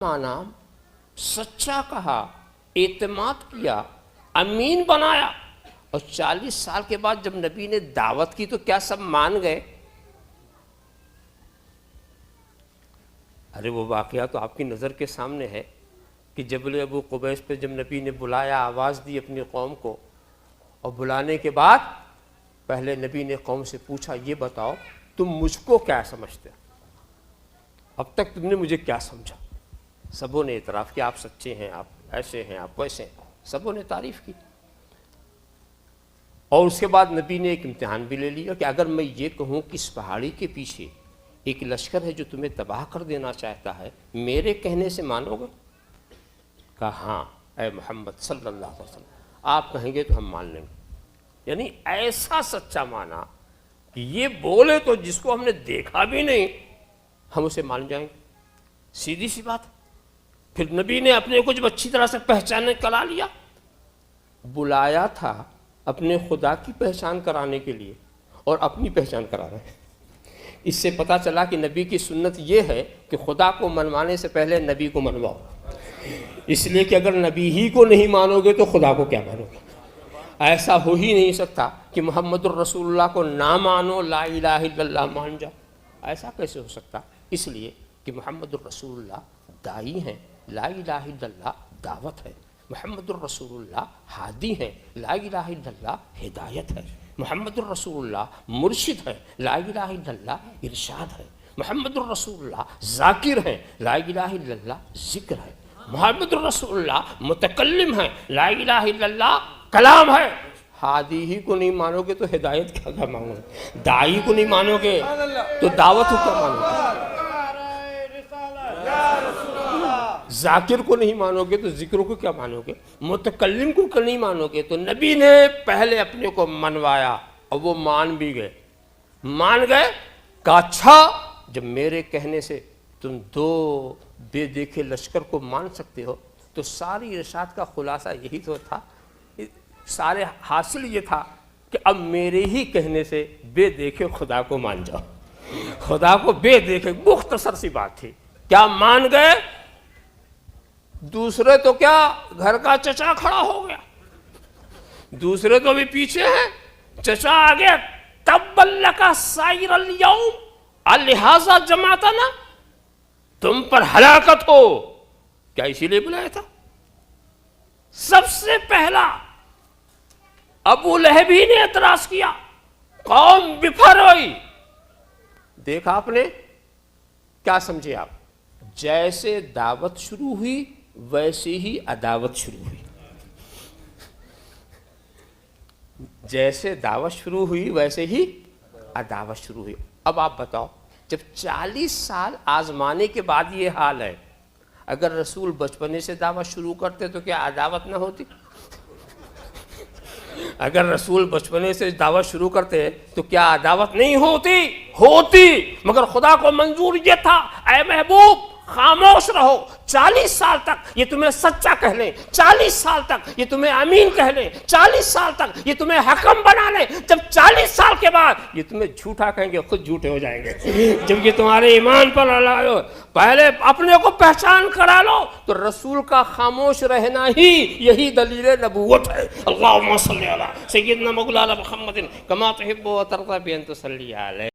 माना सच्चा कहा, एतमाद किया, अमीन बनाया। और 40 साल के बाद जब नबी ने दावत की तो क्या सब मान गए? अरे वो वाकया तो आपकी नज़र के सामने है कि जबल अबू कुबैस पे जब नबी ने बुलाया, आवाज़ दी अपनी कौम को, और बुलाने के बाद पहले नबी ने कौम से पूछा, ये बताओ तुम मुझको क्या समझते हो? अब तक तुमने मुझे क्या समझा? सबों ने इतराफ़ किया, आप सच्चे हैं, आप ऐसे हैं, आप वैसे हैं, सबों ने तारीफ़ की। और उसके बाद नबी ने एक इम्तिहान भी ले लिया कि अगर मैं ये कहूँ कि इस पहाड़ी के पीछे एक लश्कर है जो तुम्हें तबाह कर देना चाहता है, मेरे कहने से मानोगे? कहा हाँ ऐ मोहम्मद सल्लल्लाहु अलैहि वसल्लम, आप कहेंगे तो हम मान लेंगे। यानी ऐसा सच्चा माना कि ये बोले तो जिसको हमने देखा भी नहीं हम उसे मान जाएंगे, सीधी सी बात। फिर नबी ने अपने को जब अच्छी तरह से पहचानने करा लिया, बुलाया था अपने खुदा की पहचान कराने के लिए और अपनी पहचान करा रहे हैं। इससे पता चला कि नबी की सुन्नत ये है कि खुदा को मनवाने से पहले नबी को मनवाओ, इसलिए कि अगर नबी ही को नहीं मानोगे तो खुदा को क्या मानोगे? ऐसा हो ही नहीं सकता कि मुहम्मदुर रसूलुल्लाह को ना मानो, ला इलाहा इल्लल्लाह मान जाओ, ऐसा कैसे हो सकता? इसलिए कि मुहम्मदुर रसूलुल्लाह दाई हैं, ला इलाहा इल्लल्लाह दावत है। मुहम्मदुर रसूलुल्लाह हादी हैं, ला इलाहा इल्लल्लाह हिदायत है। मुहम्मदुर रसूलुल्लाह मुर्शिद है, ला इलाहा इल्लल्लाह इरशाद है। मुहम्मदुर रसूलुल्लाह ज़ाकिर हैं, ला इलाहा इल्लल्लाह ज़िक्र है। मुहम्मदुर रसूलुल्लाह मुतकल्लिम है, ला इलाहा इल्लल्लाह कलाम है। हादी ही को नहीं मानोगे तो हिदायत क्या मानोगे? दाई को नहीं मानोगे तो दावत को क्या मानोगे? जाकिर को नहीं मानोगे तो जिक्र को क्या मानोगे? मुतकल्लिम को नहीं मानोगे तो नबी ने पहले अपने को मनवाया और वो मान भी गए। मान गए का अच्छा, जब मेरे कहने से तुम दो बेदेखे लश्कर को मान सकते हो तो सारी इरशाद का खुलासा यही तो था, सारे हासिल ये था कि अब मेरे ही कहने से बेदेखे खुदा को मान जाओ। खुदा को बेदेखे, मुख्तसर सी बात थी। क्या मान गए? दूसरे तो क्या, घर का चचा खड़ा हो गया, दूसरे तो भी पीछे हैं, चचा आ गया। तब्बल्लका साइरल यौम अलिहाजा जमाता ना, तुम पर हलाकत हो, क्या इसीलिए बुलाया था? सबसे पहला अबू लहब ही ने एतराज किया, कौम बिफर हुई। देखा आपने, क्या समझे आप? जैसे दावत शुरू हुई वैसे ही अदावत शुरू हुई। जैसे दावत शुरू हुई वैसे ही अदावत शुरू हुई। अब आप बताओ, जब 40 साल आजमाने के बाद ये हाल है, अगर रसूल बचपने से दावत शुरू करते तो क्या अदावत ना होती? अगर रसूल बचपने से दावत शुरू करते तो क्या अदावत नहीं होती? होती। मगर खुदा को मंजूर ये था, ऐ महबूब खामोश रहो, 40 साल तक ये तुम्हें सच्चा कह लें, 40 साल तक ये तुम्हें अमीन कह लें, 40 साल तक ये तुम्हें हकम बना लें। जब 40 साल के बाद ये तुम्हें झूठा कहेंगे, खुद झूठे हो जाएंगे। जब ये तुम्हारे ईमान पर लाओ, पहले अपने को पहचान करा लो तो रसूल का खामोश रहना ही यही दलील नबूवत है। अल्लाहुम्मा सल्ली अला सय्यिदना मौलाना मुहम्मदिन कमा तुहिब्बु व तर्ज़ा बि अन तुसल्ली अलैहि।